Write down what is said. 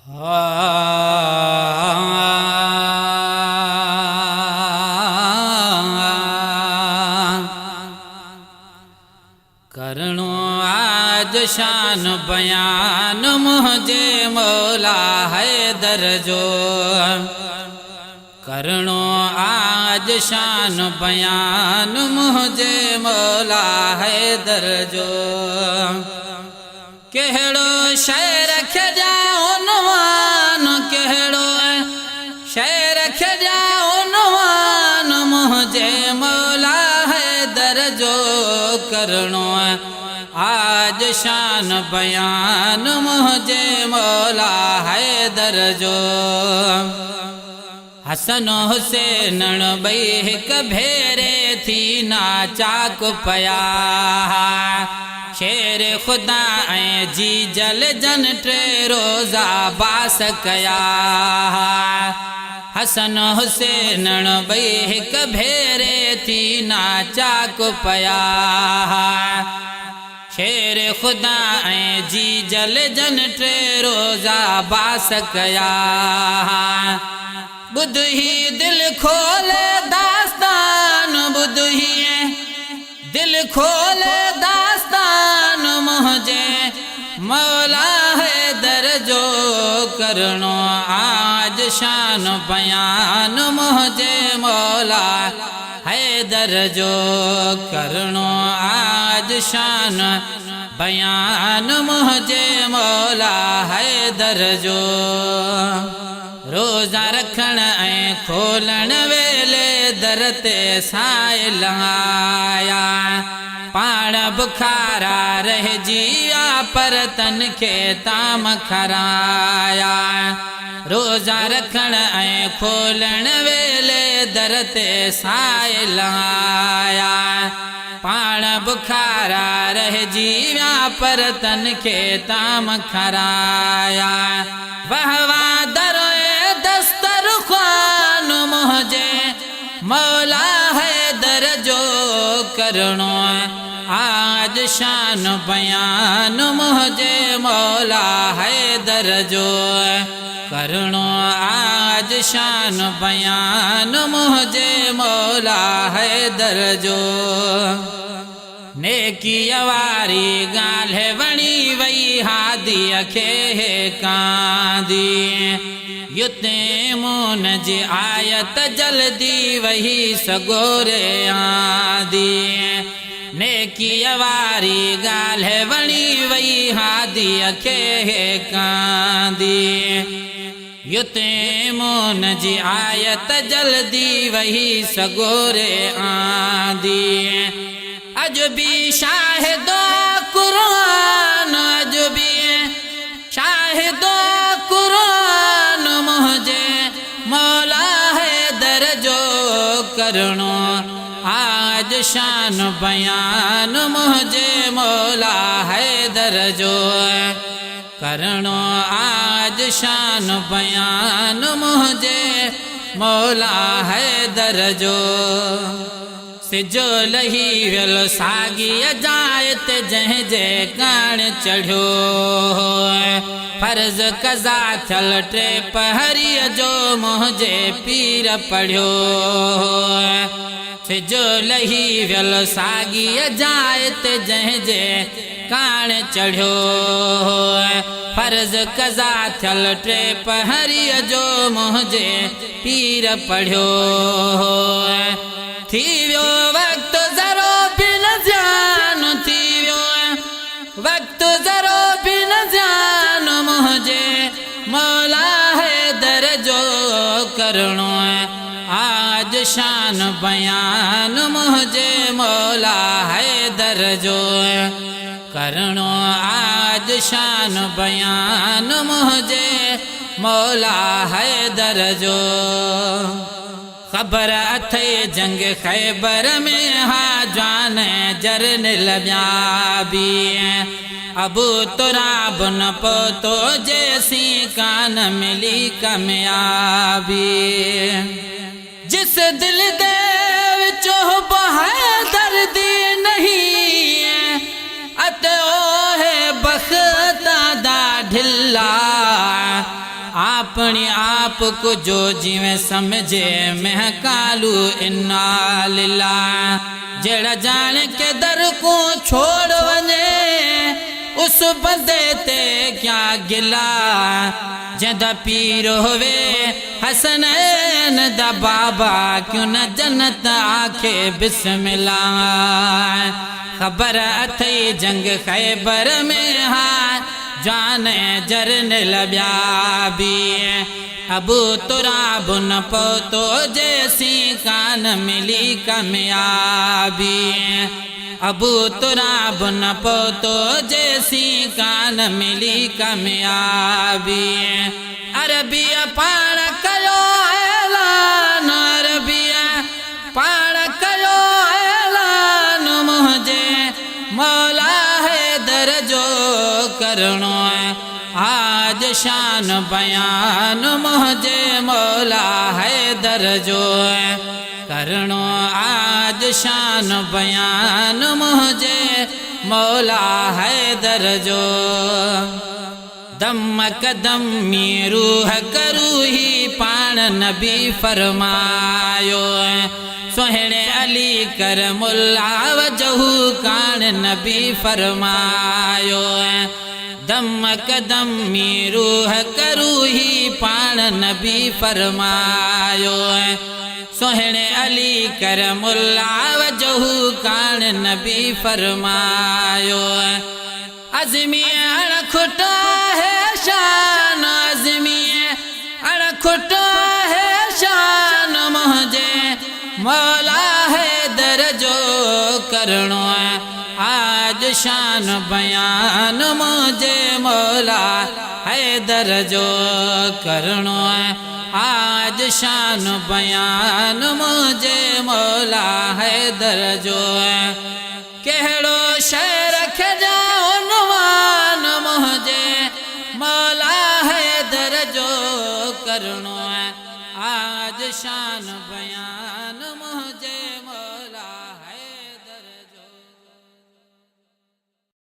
करणो आज शान बयान मुझे मौला हैदर जो। करणो आज शान बयान मुझे मौला हैदर जो। कहड़ो शहर खजाओ नवान, कहड़ो शहर खजाओ नवान मुझे मौला हैदर जो। करणो आज शान बयान मुझे मौला हैदर जो। हसन हुसैन बई हिक भेरे थी नाचाक पया। शेर खुदा ऐं जी जल जन टे रोज़ा बास कया। हसन हुसैन बई हिक भेरे थी नाचाक पया। शेर खुदा ऐं जी जल जन टे रोज़ा बास कया। बुध ही दिल खोले दास्तान, बुध ही दिल खोले दास्तान मुझे मौला हैदर जो। करणो आज शान बयान मुझे मौला हैदर जो। करणो आज शान बयान मुझे मौला हैदर जो। रोज़ा रखण ऐं खोलण वेले दर ते साइल आया। पाण बुखारा रहिजी विया पर तन खे ताम खराया। रोज़ा रखण ऐं खोलण वेले दर ते साइल आया। पाण बुखारा रहिजी विया पर तन खे ताम खराया। वहवा दस्तरख़्वान मुझे मौला हैदर जो। करणो आज शान बयान मुझे मौला हैदर जो। करणो आज शान बयान मुझे मौला हैदर जो। नेकी वारी ॻाल्हि वणी वई हादीअ खे कांदी। युते मून जी आयत जल्दी वही सगोरे आंदी। नेकी वारी ॻाल्हि वणी वई हादीअ खे कांदी। युते मून जी आयत जल्दी वही सगोरे आंदी। अजबी शाहिदो कुरान, अजबी शाहिदो कुरान मुझे मौला हैदर जो। करणो आज शान बयान मुझे मौला हैदर जो। करणो आज शान बयान मुझे मौला हैदर जो। सिजो लही वियल साॻीअ जायत जंहिं जे कान चढ़ियो। फर्ज़ कज़ा थियल टे पहरीअ जो मुंहिंजे पीर पढ़ियो। सिजो लही वियल साॻीअ जायत जंहिं जे कान चढ़ियो। फर्ज़ कज़ा थियल टे पहरीअ जो मुंहिंजे पीर पढ़ियो। थी वियो वक़्तु ज़रो बि न ध्यान, थी वियो वक़्तु ज़रो बि न ध्यान मुझे मौला हैदर जो। करणो आज शान बयान मुझे मौला हैदर जो। करणो आज शान बयान मुझे मौला हैदर जो। ख़बर अथे जंग खैबर में हा जान जरनल ॿिया बि। अबू तुराब न पहुतो जैसी कान मिली कामयाबी। जिस दिल दे विचो बहाए दर्दी नहीं अत ओ है बख्ता दा ढिल्ला। अपनी आप को जो जिवें समझे महकालू इन्ना लिल्लाह जेड़ा जान के दर को छोड़ वने उस बंदे ते क्या गिला जदा पीर होवे हसनैन दा बाबा क्यों न जन्नत आखे बिस्मिल्लाह खबर अथई जंग खैबर में हा जाने जरन लब्या भी अबू तुराब न पोतो जैसी कान मिली कामयाबी अबू तुराब न पोतो जैसी कान मिली कामयाबी अरबिया पाण कयो ऐलान अरबिया पाण कयो ऐलान मुझे मौला है दर्जो करणो आज शान बयान मुझे मौला है दर्जो करणो आज शान बयान मुझे मौला है दर्जो दम कदम में रूह करू ही पाण नबी फरमायो सोहणे अली कर मुल्ला वजहू कान नबी फरमायो दम कदम में रूह करू ही पाण नबी फरमायो सोहणे अली कर मुल्ला वजहू कान नबी फरमायो अज़मी अणखुटा है शान अज़मी अणखुटा है शान मुझे मौला है दर्जो करणो आज शान बयान मुझे मौला है दर्जो करणो आज शान बयान मुझे मौला है दर्जो कहड़ो शहर खजा उन्वान मुझे मौला है दर्जो करणो आज शान बयान मुझे